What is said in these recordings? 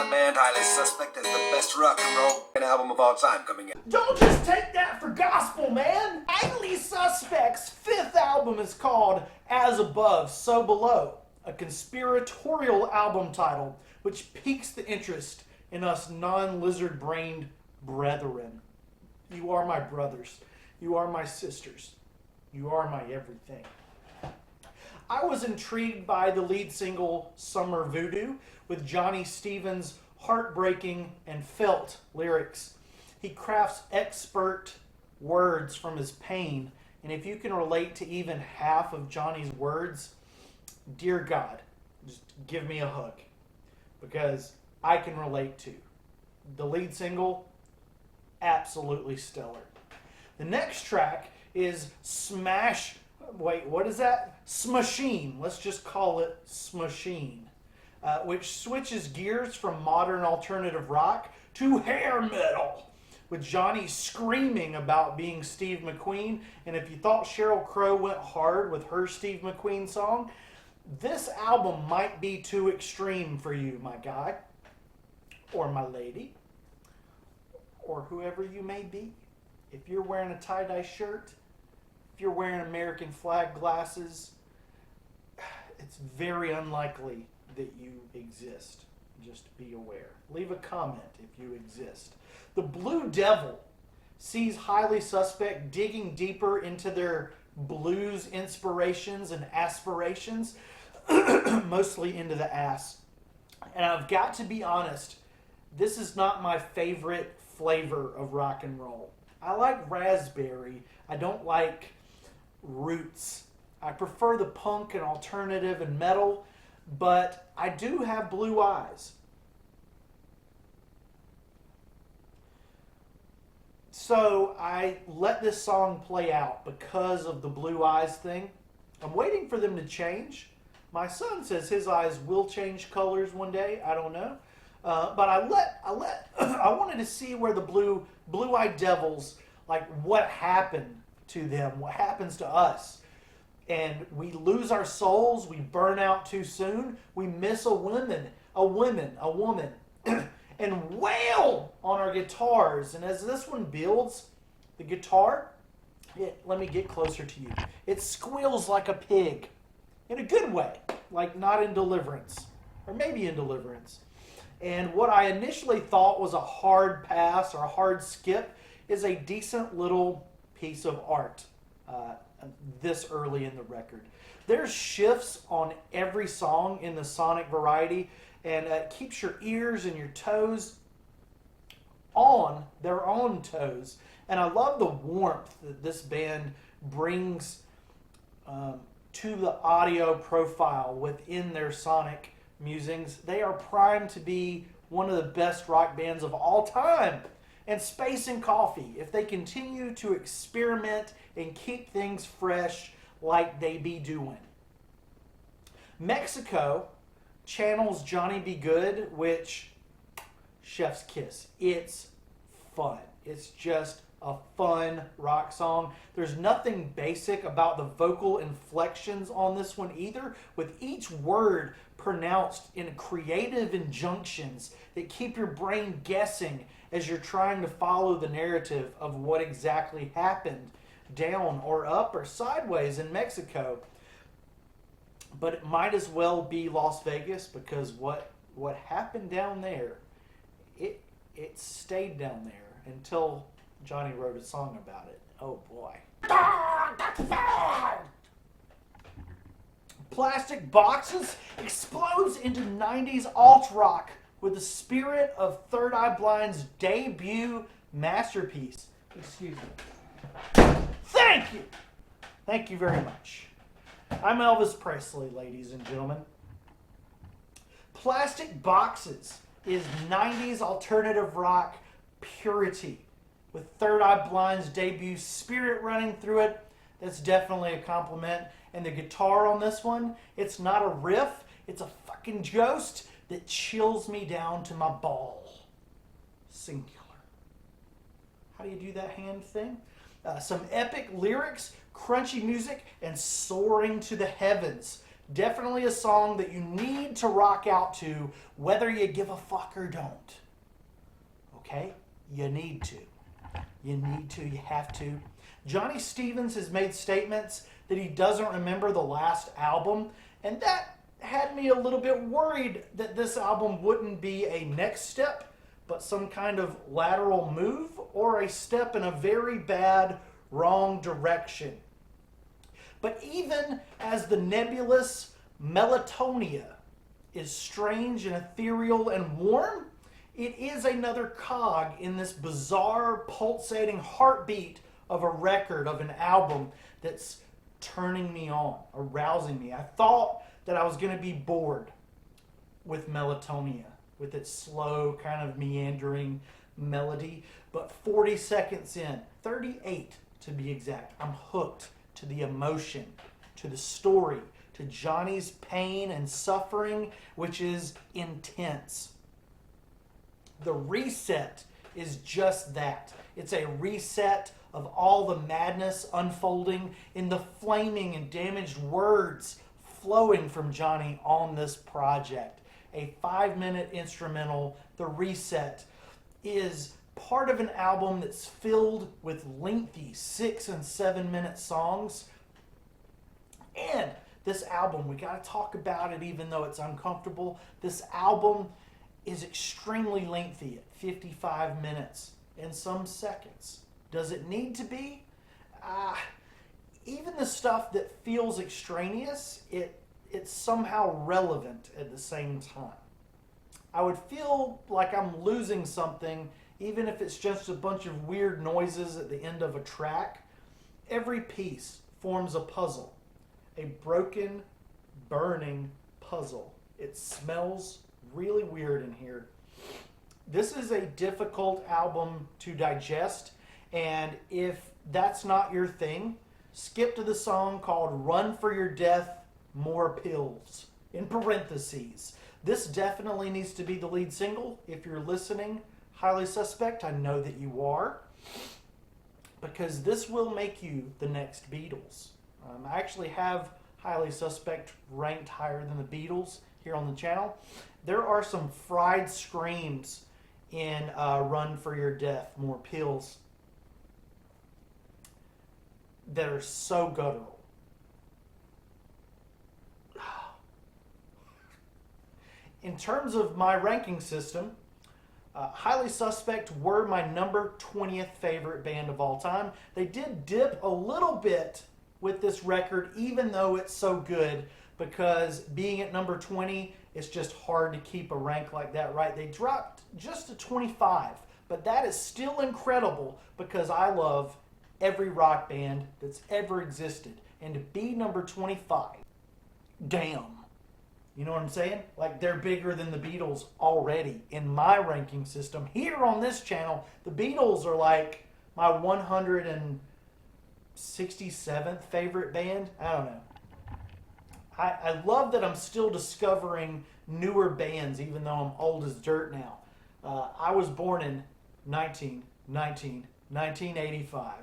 my band, Highly Suspect, is the best rock and roll album of all time coming in. Don't just take that for gospel, man! Highly Suspect's fifth album is called As Above, So Below, a conspiratorial album title which piques the interest in us non-lizard-brained brethren. You are my brothers. You are my sisters. You are my everything. I was intrigued by the lead single Summer Voodoo with Johnny Stevens' heartbreaking and felt lyrics. He crafts expert words from his pain, and if you can relate to even half of Johnny's words, dear God, just give me a hug, because I can relate to. The lead single, absolutely stellar. The next track is Smashine. Let's just call it Smashine, which switches gears from modern alternative rock to hair metal, with Johnny screaming about being Steve McQueen. And if you thought Sheryl Crow went hard with her Steve McQueen song, this album might be too extreme for you, my guy, or my lady, or whoever you may be. If you're wearing a tie-dye shirt, if you're wearing American flag glasses, it's very unlikely that you exist. Just be aware. Leave a comment if you exist. The Blue Devil sees Highly Suspect digging deeper into their blues inspirations and aspirations, mostly into the ass. And I've got to be honest, this is not my favorite flavor of rock and roll. I like raspberry. I don't like roots. I prefer the punk and alternative and metal, but I do have blue eyes. So I let this song play out because of the blue eyes thing. I'm waiting for them to change. My son says his eyes will change colors one day. I don't know. But I wanted to see where the blue-eyed devils, like what happened to them, what happens to us. And we lose our souls, we burn out too soon, we miss a woman, and wail on our guitars. And as this one builds, the guitar, let me get closer to you, it squeals like a pig, in a good way, like not in Deliverance, or maybe in Deliverance. And what I initially thought was a hard pass or a hard skip is a decent little piece of art this early in the record. There's shifts on every song in the sonic variety, and it keeps your ears and your toes on their own toes. And I love the warmth that this band brings to the audio profile within their sonic musings. They are primed to be one of the best rock bands of all time. And Space and Coffee, if they continue to experiment and keep things fresh like they be doing. Mexico channels Johnny B. Good, which, chef's kiss. It's fun. It's just a fun rock song. There's nothing basic about the vocal inflections on this one either, with each word pronounced in creative injunctions that keep your brain guessing as you're trying to follow the narrative of what exactly happened down or up or sideways in Mexico. But it might as well be Las Vegas, because what happened down there, it stayed down there until Johnny wrote a song about it. Oh boy. Plastic Boxes explodes into 90s alt-rock with the spirit of Third Eye Blind's debut masterpiece. Excuse me. Thank you! Thank you very much. I'm Elvis Presley, ladies and gentlemen. Plastic Boxes is 90s alternative rock purity, with Third Eye Blind's debut spirit running through it. That's definitely a compliment. And the guitar on this one, it's not a riff, it's a fucking ghost that chills me down to my ball. Singular. How do you do that hand thing? Some epic lyrics, crunchy music, and soaring to the heavens. Definitely a song that you need to rock out to, whether you give a fuck or don't. Okay? You need to. You need to. You have to. Johnny Stevens has made statements that he doesn't remember the last album, and that had me a little bit worried that this album wouldn't be a next step, but some kind of lateral move or a step in a very bad, wrong direction. But even as the nebulous Melatonia is strange and ethereal and warm, it is another cog in this bizarre, pulsating heartbeat of a record, of an album that's turning me on, arousing me. I thought that I was going to be bored with Melatonia, with its slow, kind of meandering melody. But 40 seconds in, 38 to be exact, I'm hooked to the emotion, to the story, to Johnny's pain and suffering, which is intense. The reset is just that. It's a reset of all the madness unfolding in the flaming and damaged words flowing from Johnny on this project. A 5-minute instrumental, The Reset, is part of an album that's filled with lengthy 6 and 7 minute songs. And this album, we got to talk about it even though it's uncomfortable. This album is extremely lengthy at 55 minutes and some seconds. Does it need to be? Even the stuff that feels extraneous, it's somehow relevant at the same time. I would feel like I'm losing something even if it's just a bunch of weird noises at the end of a track. Every piece forms a puzzle. A broken, burning puzzle. It smells really weird in here. This is a difficult album to digest, and if that's not your thing, skip to the song called Run for Your Death, More Pills, in parentheses. This definitely needs to be the lead single. If you're listening, Highly Suspect, I know that you are, because this will make you the next Beatles. I actually have Highly Suspect ranked higher than the Beatles here on the channel. There are some fried screams in Run for Your Death, More Pills, that are so guttural. In terms of my ranking system, Highly Suspect were my number 20th favorite band of all time. They did dip a little bit with this record, even though it's so good, because being at number 20, it's just hard to keep a rank like that, right? They dropped just to 25, but that is still incredible because I love every rock band that's ever existed. And to be number 25, damn. You know what I'm saying? Like, they're bigger than the Beatles already in my ranking system. Here on this channel, the Beatles are like my 167th favorite band. I don't know. I love that I'm still discovering newer bands, even though I'm old as dirt now. I was born in 1985.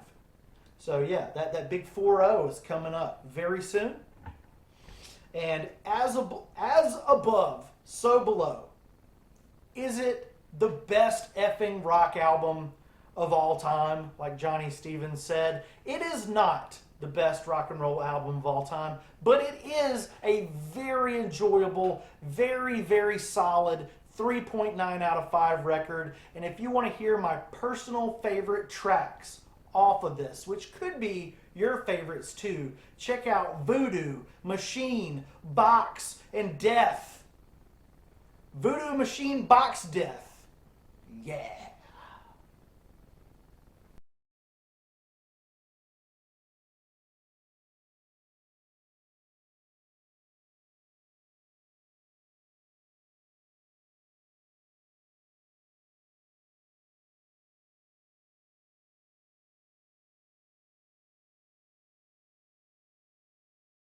So yeah, that big 4-0 is coming up very soon. And as above, so below. Is it the best effing rock album of all time, like Johnny Stevens said? It is not the best rock and roll album of all time, but it is a very enjoyable, very, very solid 3.9 out of 5 record. And if you want to hear my personal favorite tracks off of this, which could be your favorites too, check out Voodoo, Machine, Box, and Death. Voodoo, Machine, Box, Death. Yeah.